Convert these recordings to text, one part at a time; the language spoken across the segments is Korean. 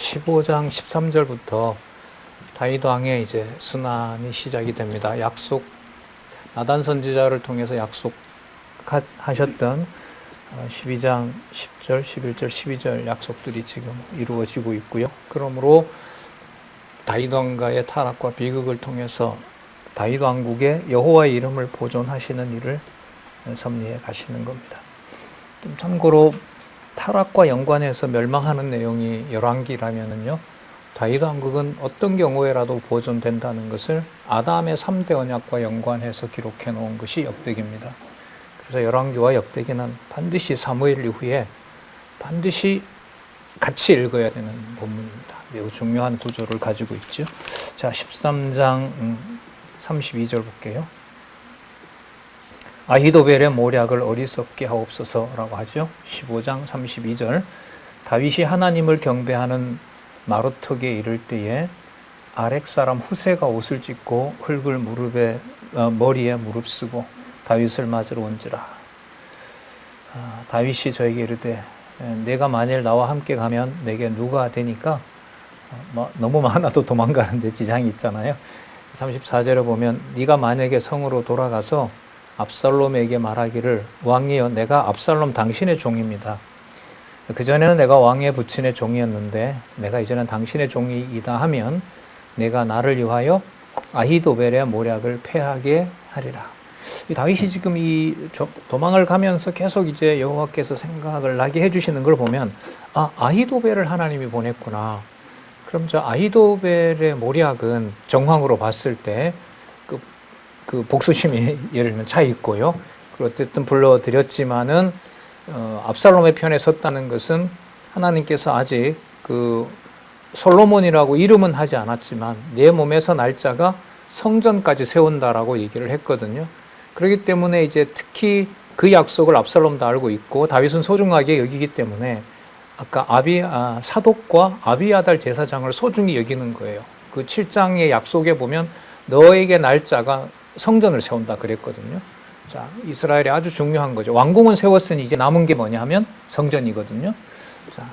15장 13절부터 다윗 왕의 이제 순환이 시작이 됩니다. 나단 선지자를 통해서 약속하셨던 12장 10절, 11절, 12절 약속들이 지금 이루어지고 있고요. 그러므로 다윗 왕가의 타락과 비극을 통해서 다윗 왕국의 여호와의 이름을 보존하시는 일을 섭리해 가시는 겁니다. 참고로 타락과 연관해서 멸망하는 내용이 열왕기라면은요, 다윗 왕국은 어떤 경우에라도 보존된다는 것을 아담의 3대 언약과 연관해서 기록해 놓은 것이 역대기입니다. 그래서 열왕기와 역대기는 반드시 사무엘 이후에 반드시 같이 읽어야 되는 본문입니다. 매우 중요한 구조를 가지고 있죠. 자, 13장 32절 볼게요. 아히도벨의 모략을 어리석게 하옵소서라고 하죠. 15장 32절. 다윗이 하나님을 경배하는 마루턱에 이를 때에 아렉 사람 후세가 옷을 찢고 흙을 머리에 무릅쓰고 다윗을 맞으러 온지라. 다윗이 저에게 이르되 내가 만일 나와 함께 가면 내게 누가 되니까, 너무 많아도 도망가는데 지장이 있잖아요. 34절에 보면 네가 만약에 성으로 돌아가서 압살롬에게 말하기를 왕이여 내가 압살롬 당신의 종입니다. 그전에는 내가 왕의 부친의 종이었는데 내가 이제는 당신의 종이이다 하면 내가 나를 위하여 아히도벨의 모략을 패하게 하리라. 다윗이 지금 이 도망을 가면서 계속 이제 여호와께서 생각을 나게 해주시는 걸 보면, 아히도벨을 하나님이 보냈구나. 그럼 저 아히도벨의 모략은 정황으로 봤을 때 그 복수심이 예를 들면 차 있고요. 그리고 어쨌든 불러드렸지만은 압살롬의 편에 섰다는 것은 하나님께서 아직 그 솔로몬이라고 이름은 하지 않았지만 내 몸에서 날짜가 성전까지 세운다라고 얘기를 했거든요. 그렇기 때문에 이제 특히 그 약속을 압살롬도 알고 있고 다윗은 소중하게 여기기 때문에 아까 사독과 아비아달 제사장을 소중히 여기는 거예요. 그 7장의 약속에 보면 너에게 날짜가 성전을 세운다 그랬거든요. 자, 이스라엘이 아주 중요한 거죠. 왕궁은 세웠으니 이제 남은 게 뭐냐 하면 성전이거든요. 자,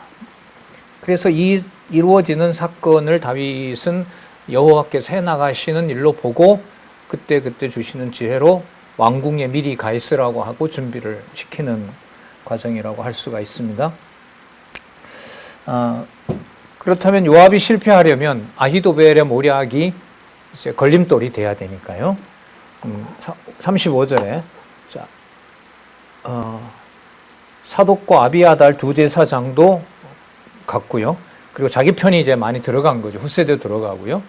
그래서 이 이루어지는 사건을 다윗은 여호와께서 해나가시는 일로 보고 그때 주시는 지혜로 왕궁에 미리 가 있으라고 하고 준비를 시키는 과정이라고 할 수가 있습니다. 그렇다면 요압이 실패하려면 아히도벨의 모략이 이제 걸림돌이 돼야 되니까요. 35절에 자, 사독과 아비아달 두 제사장도 갔고요. 그리고 자기 편이 이제 많이 들어간 거죠. 후세도 들어가고요.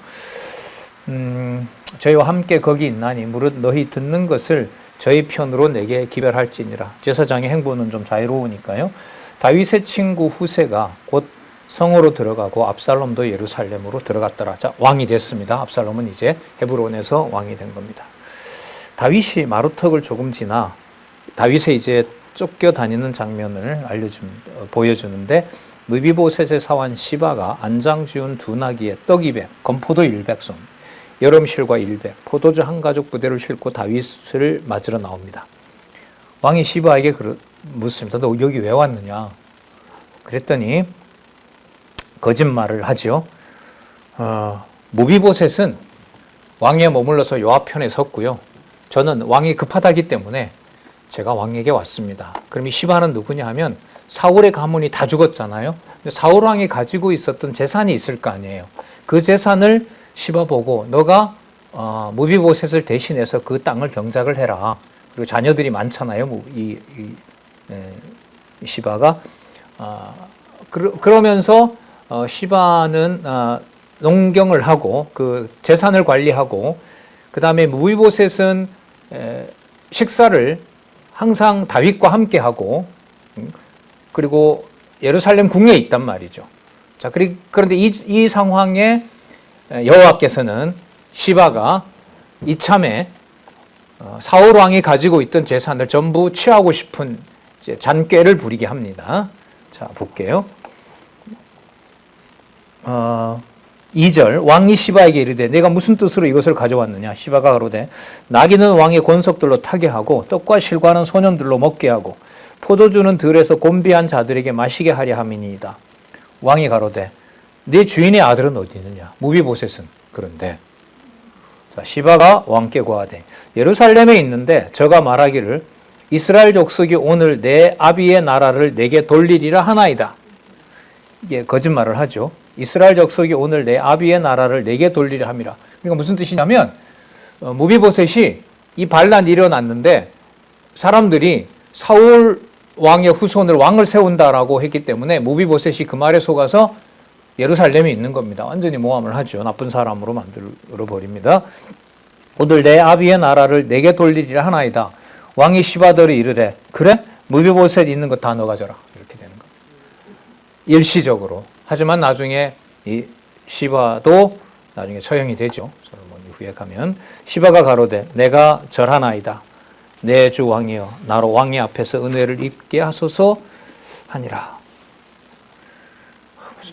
저희와 함께 거기 있나니 무릇 너희 듣는 것을 저희 편으로 내게 기별할지니라. 제사장의 행보는 좀 자유로우니까요. 다윗의 친구 후세가 곧 성으로 들어가고 압살롬도 예루살렘으로 들어갔더라. 자, 왕이 됐습니다. 압살롬은 이제 헤브론에서 왕이 된 겁니다. 다윗이 마루턱을 조금 지나 다윗의 이제 쫓겨다니는 장면을 보여주는데, 무비보셋의 사환 시바가 안장 지운 두 나귀에 떡 200, 건포도 100손, 여름실과 100, 포도주 한 가죽 부대를 싣고 다윗을 맞으러 나옵니다. 왕이 시바에게 묻습니다. 너 여기 왜 왔느냐? 그랬더니 거짓말을 하죠. 무비보셋은 왕에 머물러서 요압 편에 섰고요. 저는 왕이 급하다기 때문에 제가 왕에게 왔습니다. 그럼 이 시바는 누구냐 하면 사울의 가문이 다 죽었잖아요. 사울 왕이 가지고 있었던 재산이 있을 거 아니에요. 그 재산을 시바 보고 너가 무비보셋을 대신해서 그 땅을 경작을 해라. 그리고 자녀들이 많잖아요. 이 시바가 그러면서 시바는 농경을 하고 그 재산을 관리하고, 그 다음에 무비보셋은 식사를 항상 다윗과 함께 하고, 그리고 예루살렘 궁에 있단 말이죠. 자, 그런데 이 상황에 여호와께서는 시바가 이참에 사울 왕이 가지고 있던 재산을 전부 취하고 싶은 이제 잔꾀를 부리게 합니다. 자, 볼게요. 2절 왕이 시바에게 이르되 내가 무슨 뜻으로 이것을 가져왔느냐? 시바가 가로되 나귀는 왕의 권속들로 타게 하고 떡과 실과는 소년들로 먹게 하고 포도주는 들에서 곤비한 자들에게 마시게 하려 함이니이다. 왕이 가로되 네 주인의 아들은 어디 있느냐? 무비보셋은. 그런데 자, 시바가 왕께 고하되 예루살렘에 있는데 저가 말하기를 이스라엘 족속이 오늘 내 아비의 나라를 내게 돌리리라 하나이다. 이게 거짓말을 하죠. 이스라엘 족속이 오늘 내 아비의 나라를 내게 돌리리라 함이라. 그러니까 무슨 뜻이냐면 무비보셋이 이 반란이 일어났는데 사람들이 사울 왕의 후손을 왕을 세운다라고 했기 때문에 무비보셋이 그 말에 속아서 예루살렘에 있는 겁니다. 완전히 모함을 하죠. 나쁜 사람으로 만들어 버립니다. 오늘 내 아비의 나라를 내게 돌리리라 하나이다. 왕이 시바더를 이르되 그래? 무비보셋 있는 거 다 넣어 가져라. 이렇게 되는 겁니다. 일시적으로. 하지만 나중에 이 시바도 나중에 처형이 되죠. 솔로몬 이후에 가면 시바가 가로되 내가 절하나이다. 내 주 왕이여 나로 왕의 앞에서 은혜를 입게 하소서 하니라.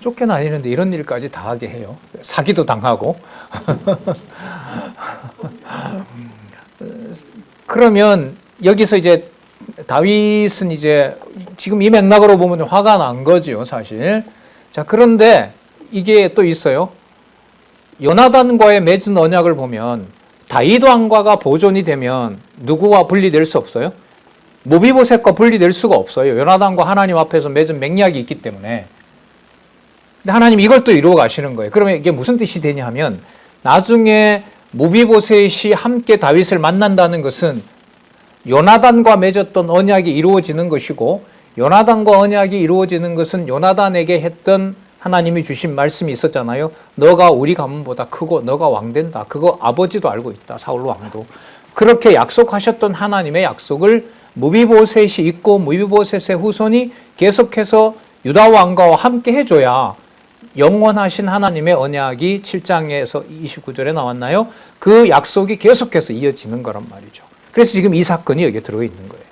쫓겨나니는데 이런 일까지 다 하게 해요. 사기도 당하고. 그러면 여기서 이제 다윗은 이제 지금 이 맥락으로 보면 화가 난 거죠, 사실. 자, 그런데 이게 또 있어요. 요나단과의 맺은 언약을 보면 다윗 왕과가 보존이 되면 누구와 분리될 수 없어요? 무비보셋과 분리될 수가 없어요. 요나단과 하나님 앞에서 맺은 맹약이 있기 때문에. 근데 하나님 이걸 또 이루어 가시는 거예요. 그러면 이게 무슨 뜻이 되냐 하면 나중에 무비보셋이 함께 다윗을 만난다는 것은 요나단과 맺었던 언약이 이루어지는 것이고 요나단과 언약이 이루어지는 것은 요나단에게 했던 하나님이 주신 말씀이 있었잖아요. 너가 우리 가문보다 크고 너가 왕 된다. 그거 아버지도 알고 있다. 사울 왕도. 그렇게 약속하셨던 하나님의 약속을 무비보셋이 있고 무비보셋의 후손이 계속해서 유다 왕과 함께 해줘야 영원하신 하나님의 언약이 7장에서 29절에 나왔나요? 그 약속이 계속해서 이어지는 거란 말이죠. 그래서 지금 이 사건이 여기에 들어있는 거예요.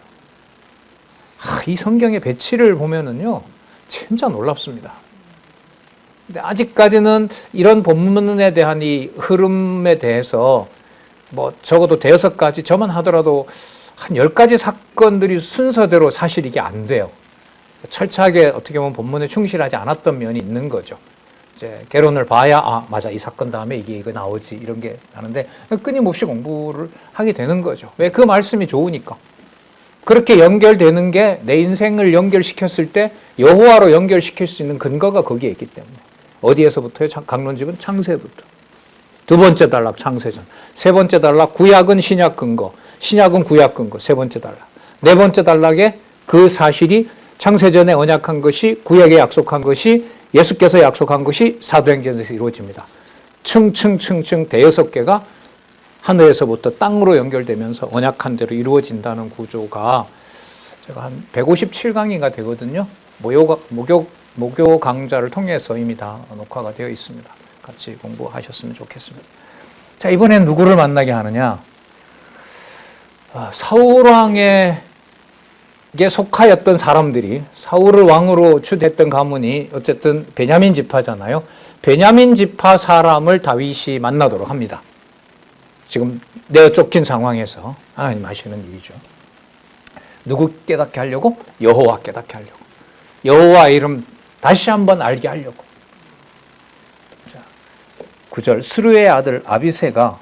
이 성경의 배치를 보면은요, 진짜 놀랍습니다. 근데 아직까지는 이런 본문에 대한 이 흐름에 대해서 뭐 적어도 대여섯 가지 저만 하더라도 한 10가지 사건들이 순서대로 사실 이게 안 돼요. 철저하게 어떻게 보면 본문에 충실하지 않았던 면이 있는 거죠. 이제 개론을 봐야 맞아, 이 사건 다음에 이거 나오지, 이런 게 나는데 끊임없이 공부를 하게 되는 거죠. 왜? 그 말씀이 좋으니까. 그렇게 연결되는 게 내 인생을 연결시켰을 때 여호와로 연결시킬 수 있는 근거가 거기에 있기 때문에. 어디에서부터요? 강론집은 창세부터. 두 번째 단락 창세전. 세 번째 단락 구약은 신약 근거. 신약은 구약 근거. 세 번째 단락. 네 번째 단락에 그 사실이 창세전에 언약한 것이 구약에 약속한 것이 예수께서 약속한 것이 사도행전에서 이루어집니다. 층층층층 대여섯 개가 하늘에서부터 땅으로 연결되면서 언약한 대로 이루어진다는 구조가 제가 한 157강인가 되거든요. 목요 강좌를 통해서 이미 다 녹화가 되어 있습니다. 같이 공부하셨으면 좋겠습니다. 자, 이번엔 누구를 만나게 하느냐? 사울왕에게 속하였던 사람들이 사울을 왕으로 추대했던 가문이 어쨌든 베냐민 지파잖아요. 베냐민 지파 사람을 다윗이 만나도록 합니다. 지금 내어 쫓긴 상황에서 하나님 하시는 일이죠. 누구 깨닫게 하려고? 여호와 깨닫게 하려고. 여호와 이름 다시 한번 알게 하려고. 자, 9절 스루의 아들 아비새가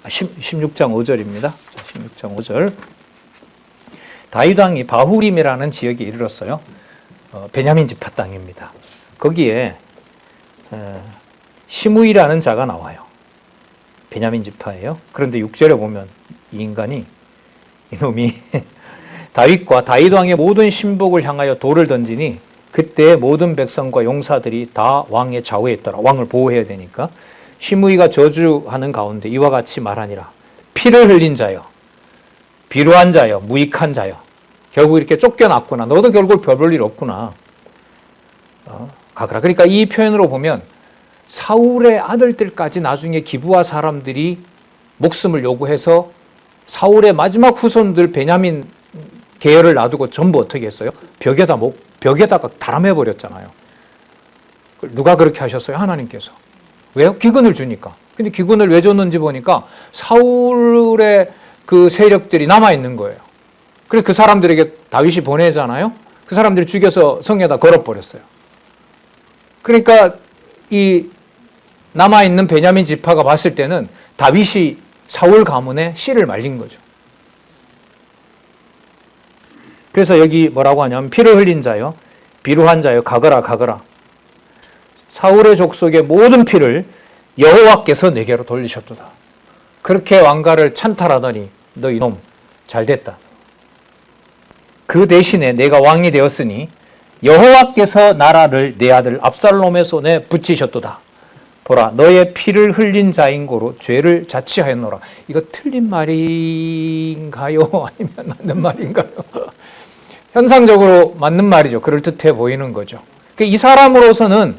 16장 5절입니다. 자, 16장 5절 다윗 왕이 바후림이라는 지역에 이르렀어요. 베냐민 지파 땅입니다. 거기에 시므이라는 자가 나와요. 베냐민 지파예요. 그런데 6절에 보면 이놈이 다윗과 다윗 왕의 모든 신복을 향하여 돌을 던지니 그때 모든 백성과 용사들이 다 왕의 좌우에 있더라. 왕을 보호해야 되니까. 시므이가 저주하는 가운데 이와 같이 말하니라. 피를 흘린 자여, 비루한 자여, 무익한 자여. 결국 이렇게 쫓겨났구나. 너도 결국 별 볼 일 없구나. 가거라. 그러니까 이 표현으로 보면 사울의 아들들까지 나중에 기브아 사람들이 목숨을 요구해서 사울의 마지막 후손들 베냐민 계열을 놔두고 전부 어떻게 했어요? 벽에다가 달아매 버렸잖아요. 누가 그렇게 하셨어요? 하나님께서. 왜요? 기근을 주니까. 근데 기근을 왜 줬는지 보니까 사울의 그 세력들이 남아 있는 거예요. 그래서 그 사람들에게 다윗이 보내잖아요. 그 사람들이 죽여서 성에다 걸어버렸어요. 그러니까 이 남아있는 베냐민 지파가 봤을 때는 다윗이 사울 가문에 씨를 말린 거죠. 그래서 여기 뭐라고 하냐면 피를 흘린 자요, 비루한 자요, 가거라 가거라. 사울의 족속의 모든 피를 여호와께서 내게로 돌리셨도다. 그렇게 왕가를 찬탈하더니 너 이놈 잘됐다. 그 대신에 내가 왕이 되었으니 여호와께서 나라를 내 아들 압살롬의 손에 붙이셨도다. 보라 너의 피를 흘린 자인 고로 죄를 자치하였노라. 이거 틀린 말인가요? 아니면 맞는 말인가요? 현상적으로 맞는 말이죠. 그럴듯해 보이는 거죠. 이 사람으로서는,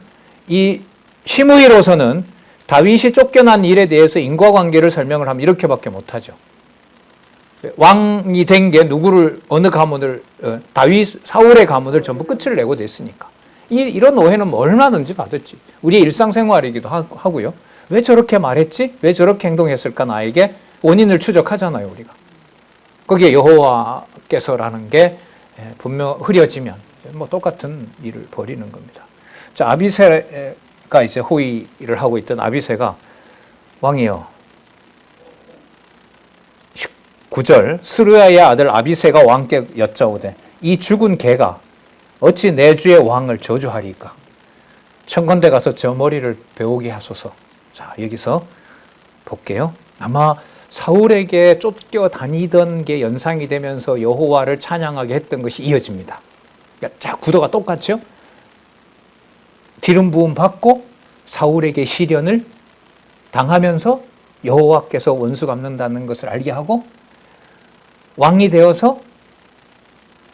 이 시므이로서는 다윗이 쫓겨난 일에 대해서 인과관계를 설명을 하면 이렇게밖에 못하죠. 왕이 된 게 누구를, 어느 가문을, 다윗, 사울의 가문을 전부 끝을 내고 됐으니까. 이런 오해는 얼마든지 받았지. 우리의 일상생활이기도 하고요. 왜 저렇게 말했지? 왜 저렇게 행동했을까? 나에게 원인을 추적하잖아요, 우리가. 거기에 여호와께서라는 게 분명 흐려지면 뭐 똑같은 일을 벌이는 겁니다. 자, 아비새가 이제 호위를 하고 있던 아비새가 왕이여, 19절 스루야의 아들 아비새가 왕께 여짜오되 이 죽은 개가 어찌 내 주의 왕을 저주하리까? 청컨대 가서 저 머리를 베오게 하소서. 자, 여기서 볼게요. 아마 사울에게 쫓겨다니던 게 연상이 되면서 여호와를 찬양하게 했던 것이 이어집니다. 그러니까 자, 구도가 똑같죠? 기름 부음 받고 사울에게 시련을 당하면서 여호와께서 원수 갚는다는 것을 알게 하고, 왕이 되어서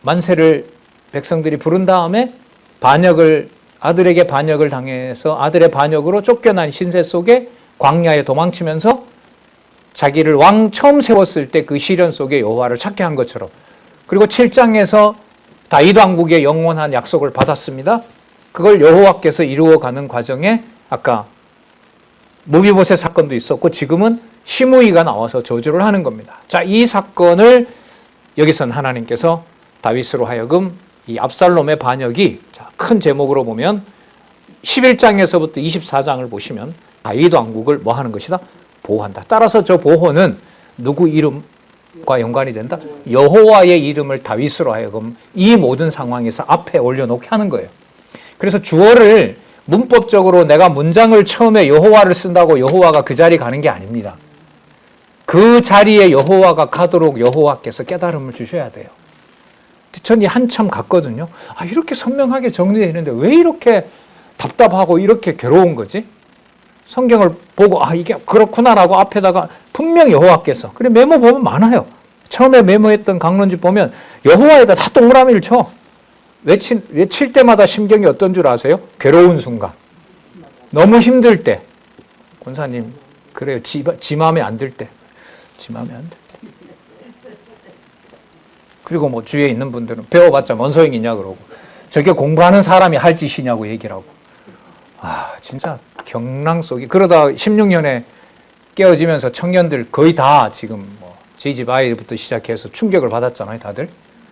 만세를 백성들이 부른 다음에 아들에게 반역을 당해서 아들의 반역으로 쫓겨난 신세 속에 광야에 도망치면서 자기를 왕 처음 세웠을 때 그 시련 속에 여호와를 찾게 한 것처럼, 그리고 7장에서 다윗 왕국의 영원한 약속을 받았습니다. 그걸 여호와께서 이루어가는 과정에 아까 무비보셋 사건도 있었고 지금은 시므이가 나와서 저주를 하는 겁니다. 자, 이 사건을 여기서는 하나님께서 다윗으로 하여금 이 압살롬의 반역이, 큰 제목으로 보면 11장에서부터 24장을 보시면 다윗 왕국을 뭐 하는 것이다? 보호한다. 따라서 저 보호는 누구 이름과 연관이 된다? 여호와의 이름을 다윗으로 하여금 이 모든 상황에서 앞에 올려놓게 하는 거예요. 그래서 주어를 문법적으로 내가 문장을 처음에 여호와를 쓴다고 여호와가 그 자리 가는 게 아닙니다. 그 자리에 여호와가 가도록 여호와께서 깨달음을 주셔야 돼요. 전 한참 갔거든요. 이렇게 선명하게 정리되어 있는데 왜 이렇게 답답하고 이렇게 괴로운 거지? 성경을 보고 이게 그렇구나라고 앞에다가 분명 여호와께서, 그래 메모 보면 많아요. 처음에 메모했던 강론집 보면 여호와에다 다 동그라미를 쳐. 외칠 때마다 심경이 어떤 줄 아세요? 괴로운 순간, 너무 힘들 때. 권사님 그래요. 지 마음에 안 들 때. 지 마음에 안 들 때. 그리고 뭐 주위에 있는 분들은 배워봤자 뭔 소용이냐 그러고, 저게 공부하는 사람이 할 짓이냐고 얘기를 하고. 진짜 경랑 속이, 그러다 16년에 깨어지면서 청년들 거의 다 지금 뭐 저희 집 아이부터 시작해서 충격을 받았잖아요, 다들.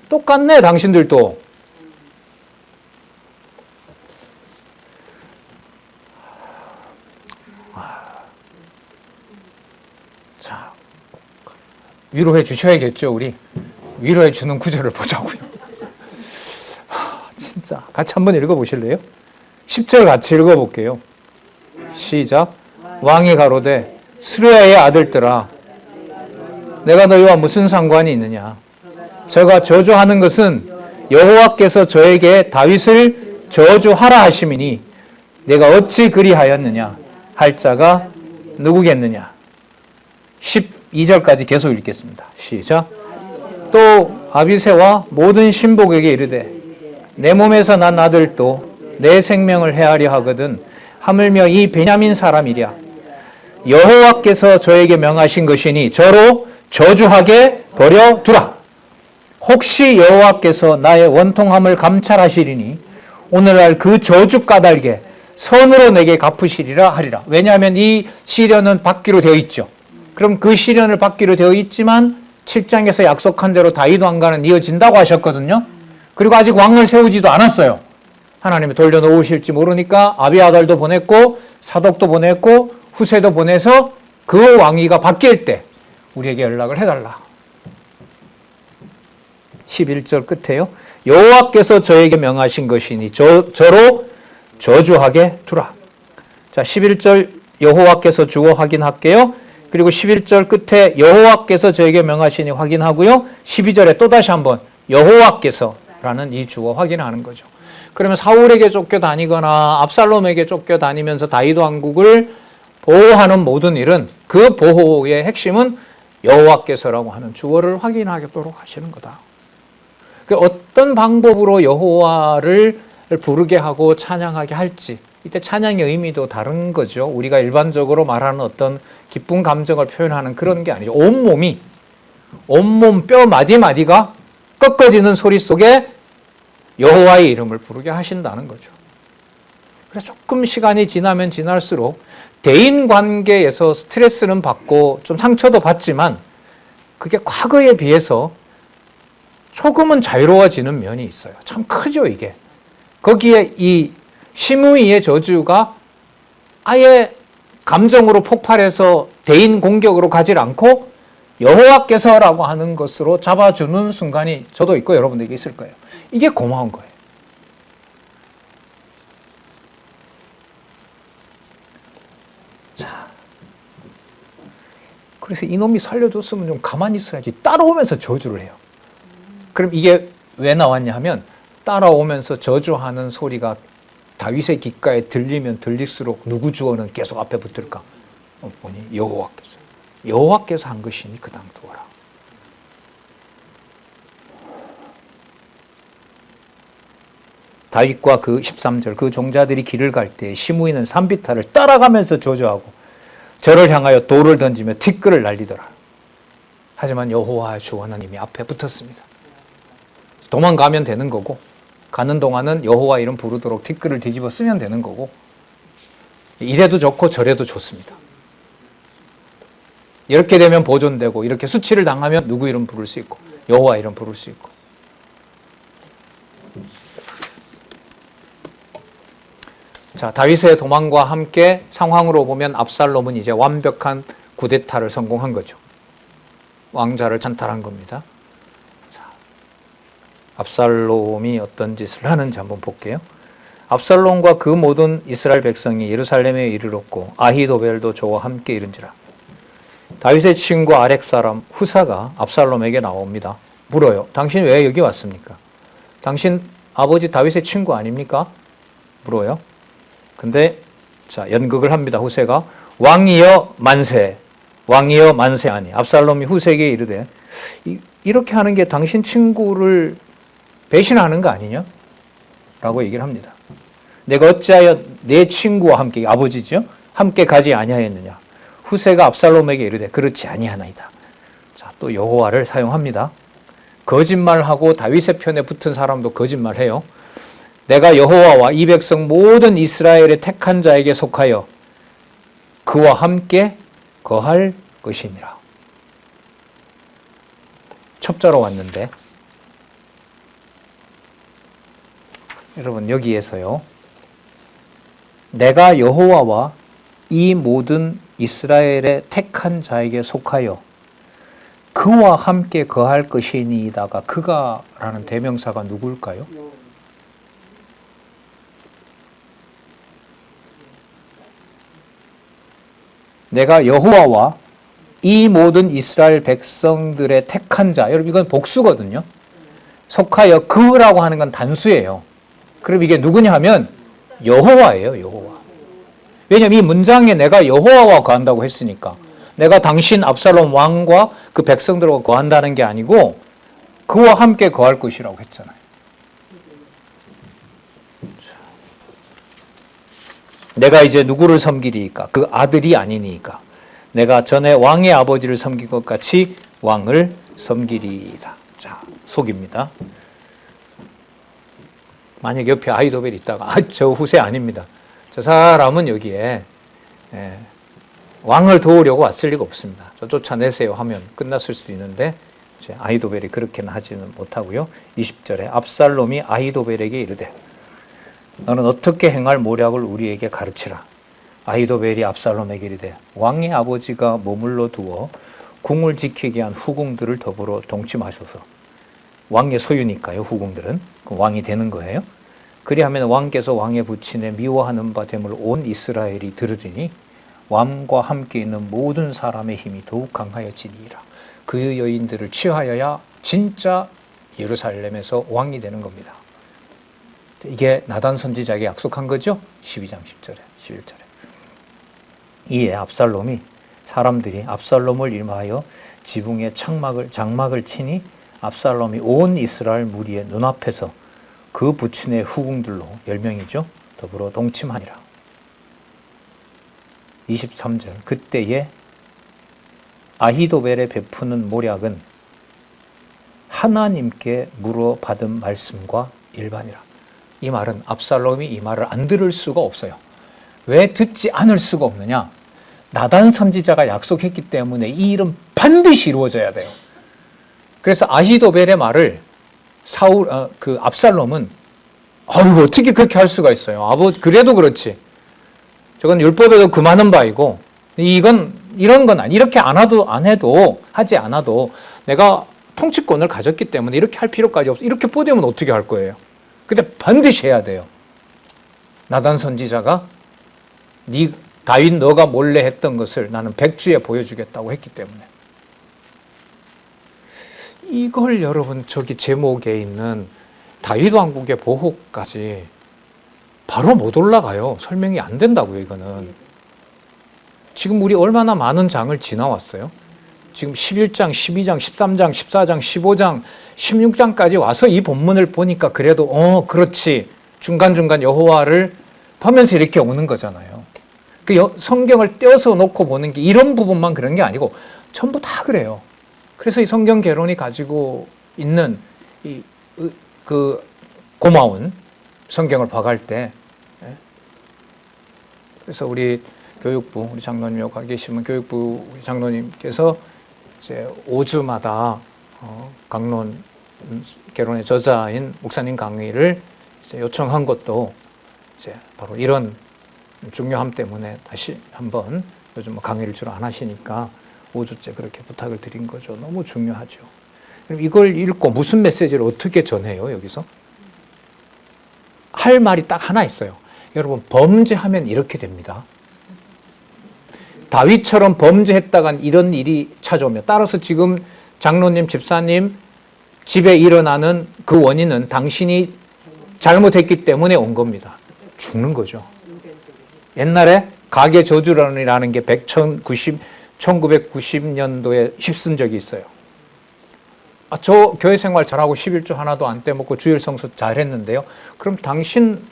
똑같네, 당신들도. 자, 위로해 주셔야겠죠, 우리. 위로해 주는 구절을 보자고요. 진짜 같이 한번 읽어보실래요? 10절 같이 읽어볼게요. 시작. 왕이 가로되 스루야의 아들들아, 내가 너희와 무슨 상관이 있느냐? 저가 저주하는 것은 여호와께서 저에게 다윗을 저주하라 하심이니 내가 어찌 그리하였느냐 할 자가 누구겠느냐? 12절까지 계속 읽겠습니다. 시작. 또 아비새와 모든 신복에게 이르되 내 몸에서 난 아들도 내 생명을 해하려 하거든 하물며 이 베냐민 사람이랴. 여호와께서 저에게 명하신 것이니 저로 저주하게 버려두라. 혹시 여호와께서 나의 원통함을 감찰하시리니 오늘날 그 저주 까닭에 선으로 내게 갚으시리라 하리라. 왜냐하면 이 시련은 받기로 되어 있죠. 그럼 그 시련을 받기로 되어 있지만 7장에서 약속한 대로 다윗 왕가는 이어진다고 하셨거든요. 그리고 아직 왕을 세우지도 않았어요. 하나님이 돌려놓으실지 모르니까 아비아달도 보냈고 사독도 보냈고 후세도 보내서 그 왕위가 바뀔 때 우리에게 연락을 해달라. 11절 끝에요. 여호와께서 저에게 명하신 것이니 저로 저주하게 두라. 자, 11절 여호와께서 주어 확인할게요. 그리고 11절 끝에 여호와께서 저에게 명하시니 확인하고요. 12절에 또다시 한번 여호와께서라는 이 주어 확인하는 거죠. 그러면 사울에게 쫓겨다니거나 압살롬에게 쫓겨다니면서 다윗 왕국을 보호하는 모든 일은 그 보호의 핵심은 여호와께서라고 하는 주어를 확인하도록 하시는 거다. 어떤 방법으로 여호와를 부르게 하고 찬양하게 할지, 이때 찬양의 의미도 다른 거죠. 우리가 일반적으로 말하는 어떤 기쁜 감정을 표현하는 그런 게 아니죠. 온몸 뼈 마디마디가 꺾어지는 소리 속에 여호와의 이름을 부르게 하신다는 거죠. 그래서 조금 시간이 지나면 지날수록 대인 관계에서 스트레스는 받고 좀 상처도 받지만 그게 과거에 비해서 조금은 자유로워지는 면이 있어요. 참 크죠, 이게. 거기에 이 시므이의 저주가 아예 감정으로 폭발해서 대인 공격으로 가지 않고 여호와께서라고 하는 것으로 잡아주는 순간이 저도 있고 여러분들에게 있을 거예요. 이게 고마운 거예요. 자, 그래서 이놈이 살려줬으면 좀 가만히 있어야지 따라오면서 저주를 해요. 그럼 이게 왜 나왔냐 하면 따라오면서 저주하는 소리가 다윗의 귓가에 들리면 들릴수록 누구 주어는 계속 앞에 붙을까? 보니 여호와께서 한 것이니 그당 두어라. 다윗과 그 13절 그 종자들이 길을 갈 때 시므이는 산비탈을 따라가면서 저주하고 저를 향하여 돌을 던지며 티끌을 날리더라. 하지만 여호와 주 하나님이 앞에 붙었습니다. 도망가면 되는 거고 가는 동안은 여호와 이름 부르도록 티끌을 뒤집어 쓰면 되는 거고 이래도 좋고 저래도 좋습니다. 이렇게 되면 보존되고 이렇게 수치를 당하면 누구 이름 부를 수 있고 여호와 이름 부를 수 있고. 자, 다윗의 도망과 함께 상황으로 보면 압살롬은 이제 완벽한 쿠데타를 성공한 거죠. 왕자를 찬탈한 겁니다. 자, 압살롬이 어떤 짓을 하는지 한번 볼게요. 압살롬과 그 모든 이스라엘 백성이 예루살렘에 이르렀고 아히도벨도 저와 함께 이른지라. 다윗의 친구 아렉 사람 후사가 압살롬에게 나옵니다. 물어요. 당신 왜 여기 왔습니까? 당신 아버지 다윗의 친구 아닙니까? 물어요. 근데 자, 연극을 합니다. 후세가 왕이여 만세, 왕이여 만세하니. 압살롬이 후세에게 이르되 이렇게 하는 게 당신 친구를 배신하는 거 아니냐? 라고 얘기를 합니다. 내가 어찌하여 내 친구와 함께, 아버지죠? 함께 가지 아니하였느냐? 후세가 압살롬에게 이르되 그렇지 아니하나이다. 자, 또 여호와를 사용합니다. 거짓말하고 다윗의 편에 붙은 사람도 거짓말해요. 내가 여호와와 이 백성 모든 이스라엘의 택한 자에게 속하여 그와 함께 거할 것이니라. 첩자로 왔는데 여러분 여기에서요. 내가 여호와와 이 모든 이스라엘의 택한 자에게 속하여 그와 함께 거할 것이니다가 그가라는 대명사가 누구일까요? 내가 여호와와 이 모든 이스라엘 백성들의 택한 자, 여러분 이건 복수거든요. 속하여 그라고 하는 건 단수예요. 그럼 이게 누구냐 하면 여호와예요, 여호와. 왜냐하면 이 문장에 내가 여호와와 거한다고 했으니까 내가 당신 압살롬 왕과 그 백성들과 거한다는 게 아니고 그와 함께 거할 것이라고 했잖아요. 내가 이제 누구를 섬기리이까? 그 아들이 아니니까. 내가 전에 왕의 아버지를 섬긴 것 같이 왕을 섬기리이다. 자, 속입니다. 만약 옆에 아히도벨이 있다가 저 후세 아닙니다. 저 사람은 여기에 왕을 도우려고 왔을 리가 없습니다. 저 쫓아내세요 하면 끝났을 수도 있는데 아히도벨이 그렇게는 하지는 못하고요. 20절에 압살롬이 아히도벨에게 이르되 너는 어떻게 행할 모략을 우리에게 가르치라. 아히도벨이 압살롬에게 이르되 왕의 아버지가 머물러 두어 궁을 지키게 한 후궁들을 더불어 동침하셔서, 왕의 소유니까요, 후궁들은. 그럼 왕이 되는 거예요. 그리하면 왕께서 왕의 부친에 미워하는 바 됨을 온 이스라엘이 들으리니 왕과 함께 있는 모든 사람의 힘이 더욱 강하여지니라. 그 여인들을 취하여야 진짜 예루살렘에서 왕이 되는 겁니다. 이게 나단 선지자에게 약속한 거죠. 12장 10절에 11절에. 이에 압살롬이, 사람들이 압살롬을 임하여 지붕에 장막을 치니 압살롬이 온 이스라엘 무리의 눈앞에서 그 부친의 후궁들로 10명이죠. 더불어 동침하니라. 23절. 그때에 아히도벨의 베푸는 모략은 하나님께 물어받은 말씀과 일반이라. 이 말은 압살롬이 이 말을 안 들을 수가 없어요. 왜 듣지 않을 수가 없느냐? 나단 선지자가 약속했기 때문에 이 일은 반드시 이루어져야 돼요. 그래서 아히도벨의 말을 압살롬은 아유, 어떻게 그렇게 할 수가 있어요? 그래도 그렇지. 저건 율법에도 금하는 바이고, 이런 건 이렇게 하지 않아도 내가 통치권을 가졌기 때문에 이렇게 할 필요까지 없어. 이렇게 뽀대면 어떻게 할 거예요? 근데 반드시 해야 돼요. 나단 선지자가 다윗 너가 몰래 했던 것을 나는 백주에 보여주겠다고 했기 때문에. 이걸 여러분 저기 제목에 있는 다윗 왕국의 보호까지 바로 못 올라가요. 설명이 안 된다고요, 이거는. 지금 우리 얼마나 많은 장을 지나왔어요. 지금 11장, 12장, 13장, 14장, 15장, 16장까지 와서 이 본문을 보니까 그래도 그렇지. 중간중간 여호와를 보면서 이렇게 오는 거잖아요. 성경을 떼어서 놓고 보는 게 이런 부분만 그런 게 아니고 전부 다 그래요. 그래서 이 성경 개론이 가지고 있는 고마운 성경을 봐갈 때, 그래서 우리 교육부, 우리 장로님 여기 가 계시면 교육부 우리 장로님께서 이제 5주마다 강론 개론의 저자인 목사님 강의를 이제 요청한 것도 이제 바로 이런 중요함 때문에 다시 한번, 요즘 강의를 주로 안 하시니까 5주째 그렇게 부탁을 드린 거죠. 너무 중요하죠. 그럼 이걸 읽고 무슨 메시지를 어떻게 전해요, 여기서? 할 말이 딱 하나 있어요. 여러분, 범죄하면 이렇게 됩니다. 다윗처럼 범죄했다간 이런 일이 찾아오며, 따라서 지금 장로님, 집사님 집에 일어나는 그 원인은 당신이 잘못했기 때문에 온 겁니다. 죽는 거죠. 옛날에 가계 저주론이라는 게 1990년도에 휩쓴 적이 있어요. 저 교회 생활 잘하고 11조 하나도 안 떼먹고 주일 성수 잘했는데요. 그럼 당신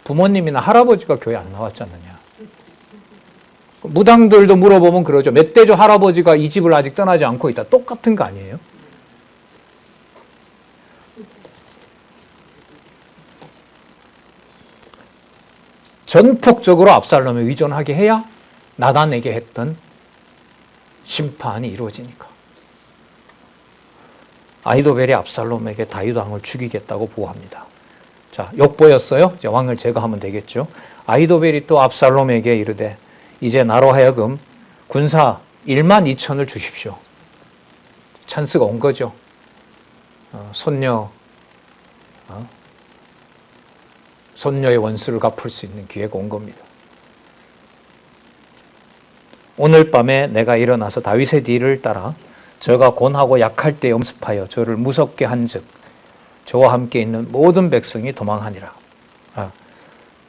부모님이나 할아버지가 교회 안 나왔지 않느냐. 무당들도 물어보면 그러죠. 멧돼지 할아버지가 이 집을 아직 떠나지 않고 있다. 똑같은 거 아니에요? 전폭적으로 압살롬에 의존하게 해야 나단에게 했던 심판이 이루어지니까. 아히도벨이 압살롬에게 다윗 왕을 죽이겠다고 보호합니다. 자, 욕보였어요? 이제 왕을 제거하면 되겠죠. 아히도벨이 또 압살롬에게 이르되 이제 나로 하여금 군사 1만 2천을 주십시오. 찬스가 온 거죠. 손녀의 원수를 갚을 수 있는 기회가 온 겁니다. 오늘 밤에 내가 일어나서 다윗의 뒤를 따라 저가 곤하고 약할 때 엄습하여 저를 무섭게 한즉 저와 함께 있는 모든 백성이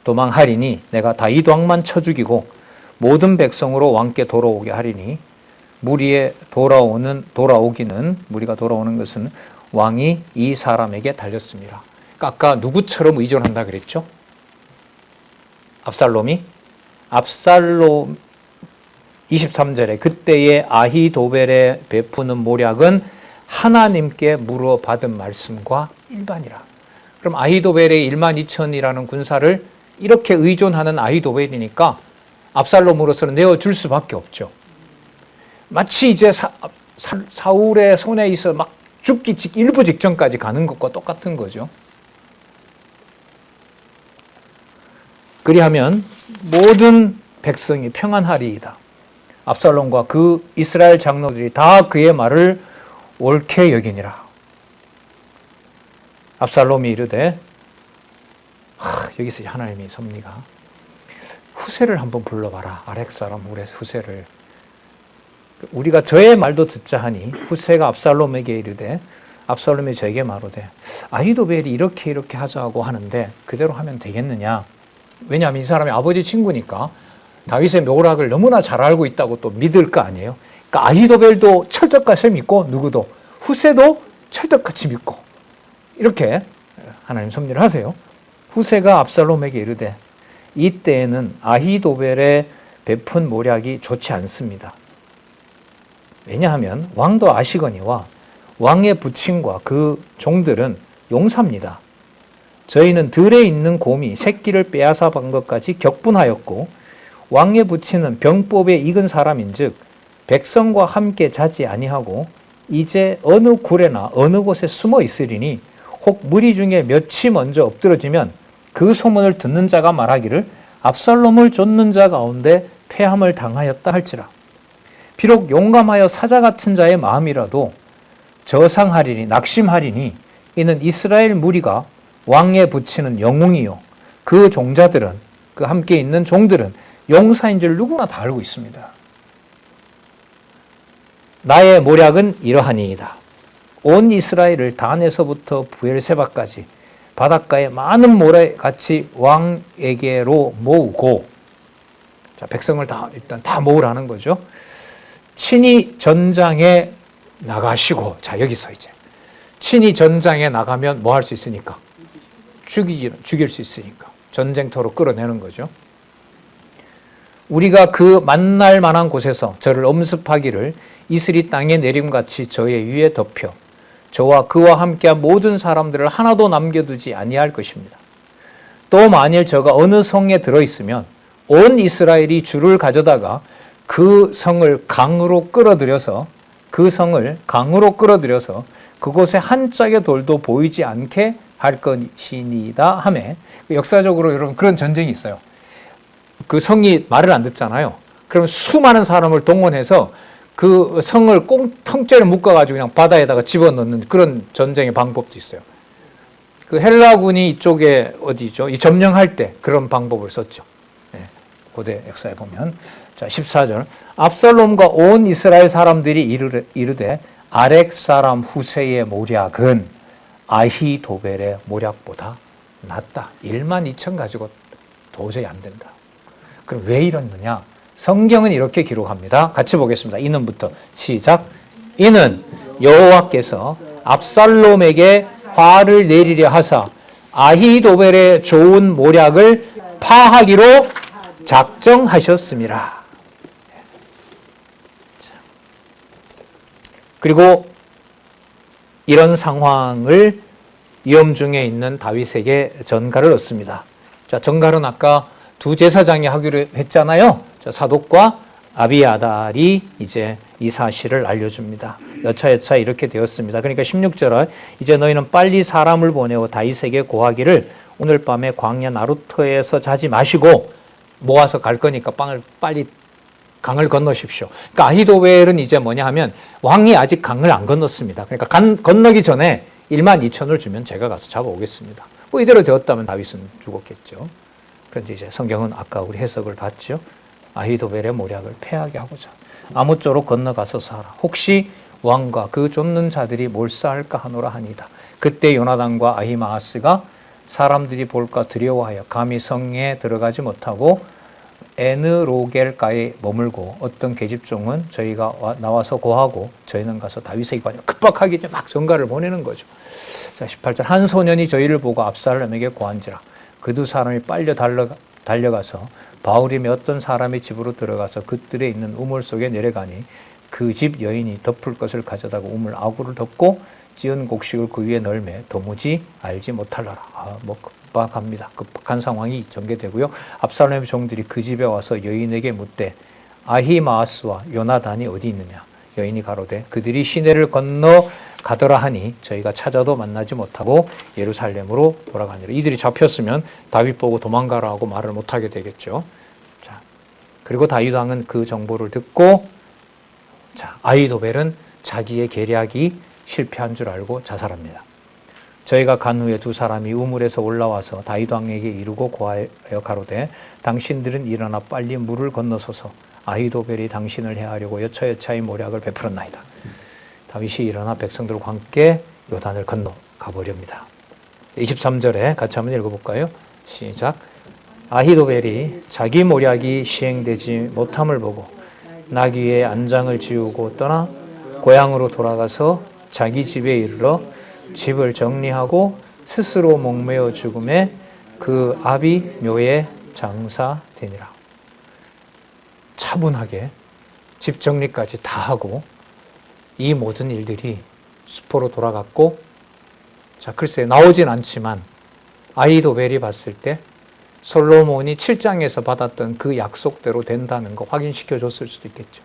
도망하리니 내가 다윗 왕만 쳐 죽이고 모든 백성으로 왕께 돌아오게 하리니 무리가 돌아오는 것은 왕이 이 사람에게 달렸습니다. 그러니까 아까 누구처럼 의존한다 그랬죠? 압살롬 23절에 그때의 아히도벨의 베푸는 모략은 하나님께 물어받은 말씀과 일반이라. 그럼 아히도벨의 1만 2천이라는 군사를 이렇게 의존하는 아히도벨이니까 압살롬으로서는 내어줄 수밖에 없죠. 마치 이제 사울의 손에 있어 막 죽기 일부 직전까지 가는 것과 똑같은 거죠. 그리하면 모든 백성이 평안하리이다. 압살롬과 그 이스라엘 장로들이 다 그의 말을 옳게 여기니라. 압살롬이 이르되 여기서 하나님의 섭리가 후세를 한번 불러봐라. 아렉 사람 후세를. 우리가 저의 말도 듣자 하니 후세가 압살롬에게 이르되 압살롬이 저에게 말하되 아히도벨이 이렇게 하자고 하는데 그대로 하면 되겠느냐. 왜냐하면 이 사람이 아버지 친구니까 다윗의 묘락을 너무나 잘 알고 있다고 또 믿을 거 아니에요. 그러니까 아히도벨도 철떡같이 믿고 누구도 후세도 철떡같이 믿고 이렇게 하나님 섭리를 하세요. 후세가 압살롬에게 이르되 이때에는 아히도벨의 베푼 모략이 좋지 않습니다. 왜냐하면 왕도 아시거니와 왕의 부친과 그 종들은 용사입니다. 저희는 들에 있는 곰이 새끼를 빼앗아 간 것까지 격분하였고 왕의 부친은 병법에 익은 사람인즉 백성과 함께 자지 아니하고 이제 어느 굴에나 어느 곳에 숨어 있으리니 혹 무리 중에 몇이 먼저 엎드러지면 그 소문을 듣는 자가 말하기를 압살롬을 쫓는 자 가운데 패함을 당하였다 할지라. 비록 용감하여 사자 같은 자의 마음이라도 저상하리니 낙심하리니 이는 이스라엘 무리가 왕에 붙이는 영웅이요 그 종자들은 그 함께 있는 종들은 용사인 줄 누구나 다 알고 있습니다. 나의 모략은 이러하니이다. 온 이스라엘을 단에서부터 부엘세바까지 바닷가에 많은 모래같이 왕에게로 모으고, 자, 백성을 일단 다 모으라는 거죠. 친히 전장에 나가시고, 자, 여기서 이제 친히 전장에 나가면 뭐 할 수 있으니까? 죽일 수 있으니까. 전쟁터로 끌어내는 거죠. 우리가 그 만날 만한 곳에서 저를 엄습하기를 이슬이 땅에 내림같이 저의 위에 덮여 저와 그와 함께한 모든 사람들을 하나도 남겨두지 아니할 것입니다. 또 만일 저가 어느 성에 들어있으면 온 이스라엘이 줄을 가져다가 그 성을 강으로 끌어들여서 그곳에 한 짝의 돌도 보이지 않게 할 것이니다 하매, 역사적으로 여러분 그런 전쟁이 있어요. 그 성이 말을 안 듣잖아요. 그럼 수많은 사람을 동원해서 그 성을 통째로 묶어가지고 그냥 바다에다가 집어넣는 그런 전쟁의 방법도 있어요. 그 헬라군이 이쪽에 어디죠? 이 점령할 때 그런 방법을 썼죠. 네, 고대 역사에 보면. 자, 14절. 압살롬과 온 이스라엘 사람들이 이르되 아렉 사람 후세의 모략은 아히도벨의 모략보다 낫다. 12,000 가지고 도저히 안 된다. 그럼 왜 이러느냐? 성경은 이렇게 기록합니다. 같이 보겠습니다. 이는부터 시작. 이는 여호와께서 압살롬에게 화를 내리려 하사 아히도벨의 좋은 모략을 파하기로 작정하셨습니다. 그리고 이런 상황을 위험 중에 있는 다윗에게 전가를 얻습니다. 자, 전가는 아까 두 제사장이 하기로 했잖아요. 자, 사독과 아비아달이 이제 이 사실을 알려줍니다. 여차여차 이렇게 되었습니다. 그러니까 16절에 이제 너희는 빨리 사람을 보내어 다윗에게 고하기를 오늘 밤에 광야 나루터에서 자지 마시고 모아서 갈 거니까 빨리 강을 건너십시오. 그러니까 아히도벨은 이제 뭐냐 하면 왕이 아직 강을 안 건넜습니다. 그러니까 건너기 전에 12,000을 주면 제가 가서 잡아오겠습니다. 뭐 이대로 되었다면 다윗은 죽었겠죠. 그런데 이제 성경은 아까 우리 해석을 봤죠. 아히도벨의 모략을 패하게 하고자 아무쪼록 건너가서 살아. 혹시 왕과 그 쫓는 자들이 몰사할까 하노라 하니다. 그때 요나단과 아히마아스가 사람들이 볼까 두려워하여 감히 성에 들어가지 못하고 에느로겔가에 머물고 어떤 계집종은 저희가 나와서 고하고 저희는 가서 다윗에게 가냐 급박하게 이제 막 전가를 보내는 거죠. 자, 18절. 한 소년이 저희를 보고 압살롬에게 고한지라 그 두 사람이 빨려 달려가서 바울임의 어떤 사람의 집으로 들어가서 그들에 있는 우물 속에 내려가니 그 집 여인이 덮을 것을 가져다가 우물 아구를 덮고 찌은 곡식을 그 위에 널매 도무지 알지 못하려라. 급박합니다. 급박한 상황이 전개되고요. 압살롬의 종들이 그 집에 와서 여인에게 묻되 아히마아스와 요나단이 어디 있느냐. 여인이 가로되 그들이 시내를 건너 가더라 하니 저희가 찾아도 만나지 못하고 예루살렘으로 돌아가니라. 이들이 잡혔으면 다윗 보고 도망가라고 말을 못하게 되겠죠. 자, 그리고 다윗 왕은 그 정보를 듣고 자, 아히도벨은 자기의 계략이 실패한 줄 알고 자살합니다. 저희가 간 후에 두 사람이 우물에서 올라와서 다윗 왕에게 이르고 고하여 가로되 당신들은 일어나 빨리 물을 건너서서 아히도벨이 당신을 해하려고 여차여차의 모략을 베풀었나이다. 다윗이 일어나 백성들과 함께 요단을 건너가 버립니다. 23절에 같이 한번 읽어볼까요? 시작. 아히도벨이 자기 모략이 시행되지 못함을 보고 나귀의 안장을 지우고 떠나 고향으로 돌아가서 자기 집에 이르러 집을 정리하고 스스로 목매어 죽음에 그 아비 묘에 장사되니라. 차분하게 집 정리까지 다 하고 이 모든 일들이 수포로 돌아갔고, 자, 글쎄 나오진 않지만 아히도벨이 봤을 때 솔로몬이 7장에서 받았던 그 약속대로 된다는 거 확인시켜 줬을 수도 있겠죠.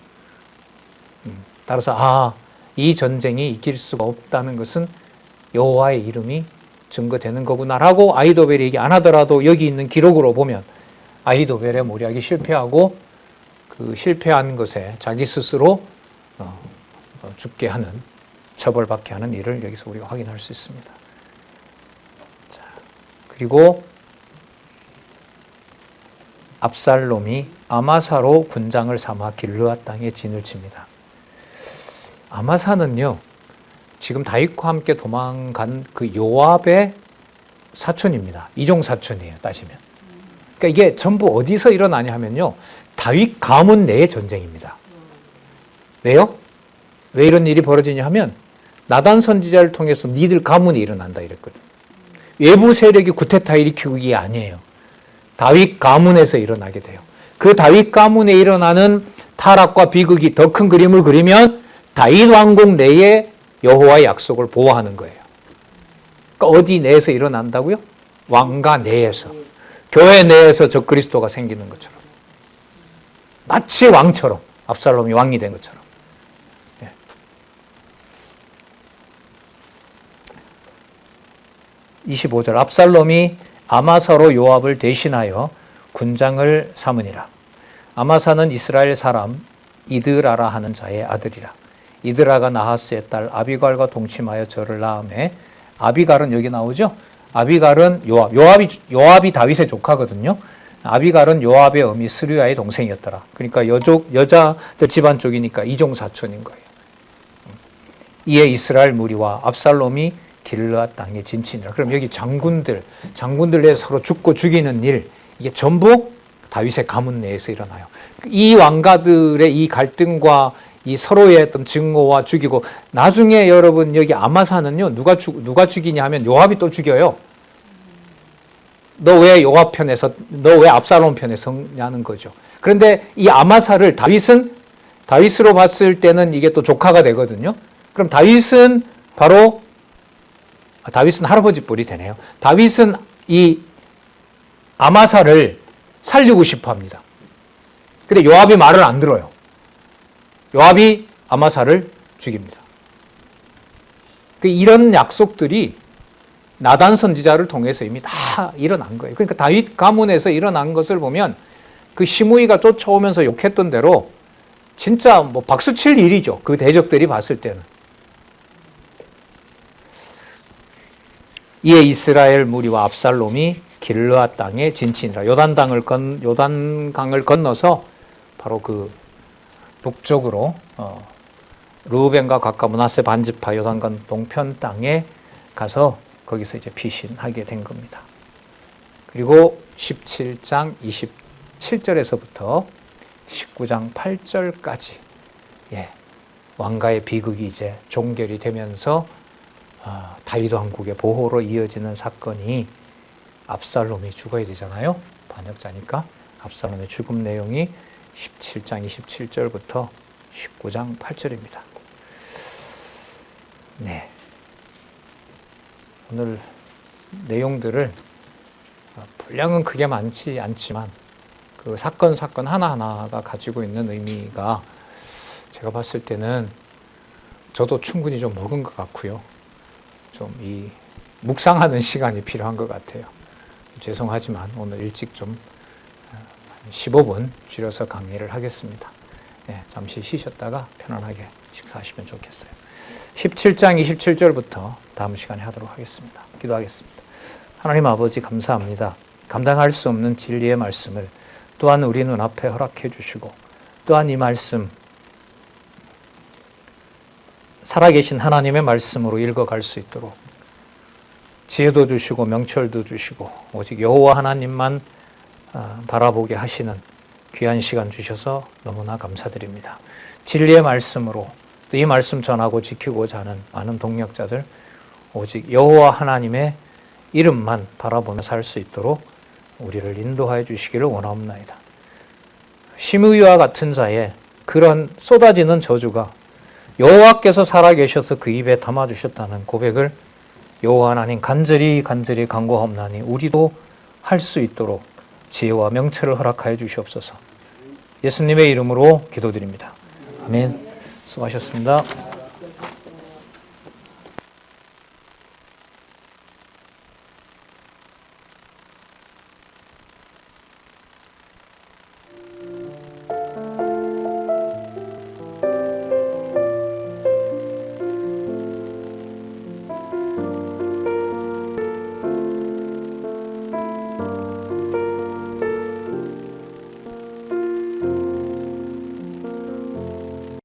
따라서 이 전쟁이 이길 수가 없다는 것은 여호와의 이름이 증거되는 거구나라고 아히도벨이 얘기 안 하더라도 여기 있는 기록으로 보면 아히도벨의 모략이 실패하고 그 실패한 것에 자기 스스로 죽게 하는, 처벌받게 하는 일을 여기서 우리가 확인할 수 있습니다. 자, 그리고 압살롬이 아마사로 군장을 삼아 길르앗 땅에 진을 칩니다. 아마사는요, 지금 다윗과 함께 도망간 그 요압의 사촌입니다. 이종 사촌이에요, 따지면. 그러니까 이게 전부 어디서 일어나냐 하면요, 다윗 가문 내의 전쟁입니다. 왜요? 왜 이런 일이 벌어지냐 하면 나단 선지자를 통해서 니들 가문이 일어난다 이랬거든. 외부 세력이 구테타 일으키고 이게 아니에요. 다윗 가문에서 일어나게 돼요. 그 다윗 가문에 일어나는 타락과 비극이 더 큰 그림을 그리면 다윗 왕국 내에 여호와의 약속을 보호하는 거예요. 그러니까 어디 내에서 일어난다고요? 왕가 내에서. 교회 내에서 적그리스도가 생기는 것처럼. 마치 왕처럼. 압살롬이 왕이 된 것처럼. 25절 압살롬이 아마사로 요압을 대신하여 군장을 삼으니라. 아마사는 이스라엘 사람 이드라라 하는 자의 아들이라. 이드라가 나하스의 딸 아비갈과 동침하여 저를 낳음에, 아비갈은 여기 나오죠. 아비갈은 요압이 다윗의 조카거든요. 아비갈은 요압의 어미 스루야의 동생이었더라. 그러니까 여자들 집안 쪽이니까 이종 사촌인 거예요. 이에 이스라엘 무리와 압살롬이 길르앗 땅에 진친이라. 그럼 여기 장군들 내에 서로 죽고 죽이는 일, 이게 전부 다윗의 가문 내에서 일어나요. 이 왕가들의 이 갈등과 이 서로의 어떤 증오와 죽이고, 나중에 여러분 여기 아마사는요, 누가 죽이냐 하면 요압이 또 죽여요. 너 왜 요압 편에서, 너 왜 압살롬 편에 서냐는 거죠. 그런데 이 아마사를 다윗으로 봤을 때는 이게 또 조카가 되거든요. 그럼 다윗은 할아버지 뿔이 되네요. 다윗은 이 아마사를 살리고 싶어 합니다. 근데 요압이 말을 안 들어요. 요압이 아마사를 죽입니다. 이런 약속들이 나단 선지자를 통해서 이미 다 일어난 거예요. 그러니까 다윗 가문에서 일어난 것을 보면 그 시므이가 쫓아오면서 욕했던 대로 진짜 뭐 박수칠 일이죠. 그 대적들이 봤을 때는. 이에 이스라엘 무리와 압살롬이 길르앗 땅에 진친이라. 요단강을 건너서 바로 그 북쪽으로 르우벤과 갓과 므낫세 반지파 요단강 동편 땅에 가서 거기서 이제 피신하게 된 겁니다. 그리고 17장 27절에서부터 19장 8절까지 왕가의 비극이 이제 종결이 되면서 다윗 왕국의 보호로 이어지는 사건이, 압살롬이 죽어야 되잖아요. 반역자니까. 압살롬의 죽음 내용이 17장 27절부터 19장 8절입니다. 네. 오늘 내용들을 분량은 크게 많지 않지만 그 사건 하나하나가 가지고 있는 의미가 제가 봤을 때는 저도 충분히 좀 먹은 것 같고요. 좀 이 묵상하는 시간이 필요한 것 같아요. 죄송하지만 오늘 일찍 좀 15분 줄여서 강의를 하겠습니다. 네, 잠시 쉬셨다가 편안하게 식사하시면 좋겠어요. 17장 27절부터 다음 시간에 하도록 하겠습니다. 기도하겠습니다. 하나님 아버지 감사합니다. 감당할 수 없는 진리의 말씀을 또한 우리 눈앞에 허락해 주시고 또한 이 말씀 살아계신 하나님의 말씀으로 읽어갈 수 있도록 지혜도 주시고 명철도 주시고 오직 여호와 하나님만 바라보게 하시는 귀한 시간 주셔서 너무나 감사드립니다. 진리의 말씀으로 또 이 말씀 전하고 지키고자 하는 많은 동력자들 오직 여호와 하나님의 이름만 바라보며 살 수 있도록 우리를 인도하여 주시기를 원하옵나이다. 시므이와 같은 자의 그런 쏟아지는 저주가 여호와께서 살아계셔서 그 입에 담아주셨다는 고백을 여호와 하나님 간절히 간구하옵나니 우리도 할 수 있도록 지혜와 명철을 허락하여 주시옵소서. 예수님의 이름으로 기도드립니다. 아멘. 수고하셨습니다.